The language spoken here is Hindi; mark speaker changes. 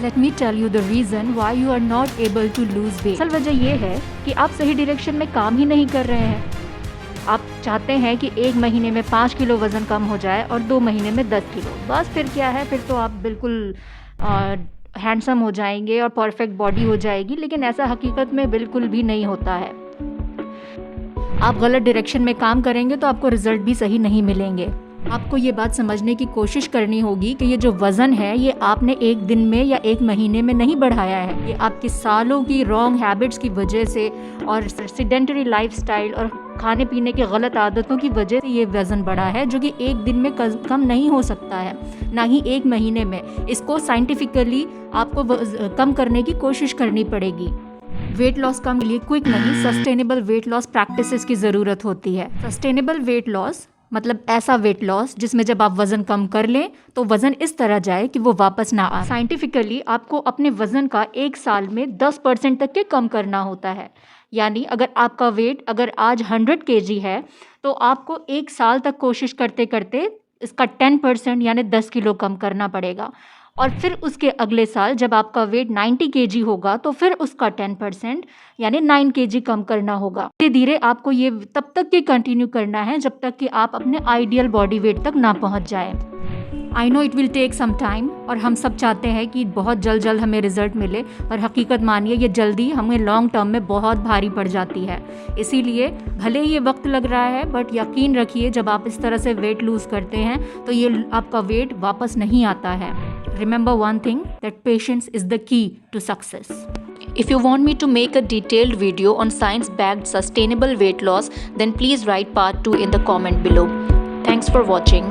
Speaker 1: Late me tell you the reason why you are not able to lose weight. असल वजह यह है कि आप सही डायरेक्शन में काम ही नहीं कर रहे हैं। आप चाहते हैं कि 1 महीने में 5 किलो वज़न कम हो जाए और 2 महीने में 10 किलो, बस फिर क्या है, फिर तो आप बिल्कुल हैंडसम हो जाएंगे और परफेक्ट बॉडी हो जाएगी। लेकिन ऐसा हकीकत में बिल्कुल भी नहीं होता है। आप गलत डायरेक्शन में काम करेंगे तो आपको रिजल्ट भी सही नहीं मिलेंगे। आपको ये बात समझने की कोशिश करनी होगी कि ये जो वज़न है ये आपने एक दिन में या 1 महीने में नहीं बढ़ाया है। ये आपके सालों की रॉन्ग हैबिट्स की वजह से और सेडेंटरी लाइफस्टाइल और खाने पीने की गलत आदतों की वजह से ये वज़न बढ़ा है, जो कि एक दिन में कम नहीं हो सकता है, ना ही 1 महीने में। इसको साइंटिफिकली आपको कम करने की कोशिश करनी पड़ेगी। वेट लॉस कम के लिए क्विक नहीं, सस्टेनेबल वेट लॉस प्रैक्टिसेस की ज़रूरत होती है। सस्टेनेबल वेट लॉस मतलब ऐसा वेट लॉस जिसमें जब आप वज़न कम कर लें तो वज़न इस तरह जाए कि वो वापस ना आए। साइंटिफिकली आपको अपने वज़न का 1 साल में 10% तक के कम करना होता है। यानी अगर आपका वेट अगर आज 100 kg है तो आपको 1 साल तक कोशिश करते करते इसका 10% यानी 10 किलो कम करना पड़ेगा। और फिर उसके अगले साल जब आपका वेट 90 kg होगा तो फिर उसका 10% यानी 9 kg कम करना होगा। धीरे धीरे आपको ये तब तक ही कंटिन्यू करना है जब तक कि आप अपने आइडियल बॉडी वेट तक ना पहुंच जाए। I know it will take some time और हम सब चाहते हैं कि बहुत जल्द हमें रिजल्ट मिले, और हकीकत मानिए ये जल्दी हमें लॉन्ग टर्म में बहुत भारी पड़ जाती है। इसीलिए भले ही ये वक्त लग रहा है, बट यकीन रखिए जब आप इस तरह से वेट लूज़ करते हैं तो ये आपका वेट वापस नहीं आता है। Remember one thing, that patience is the key to success. If you want me to make a detailed video on science-backed sustainable weight loss, then please write part 2 in the comment below. Thanks for watching.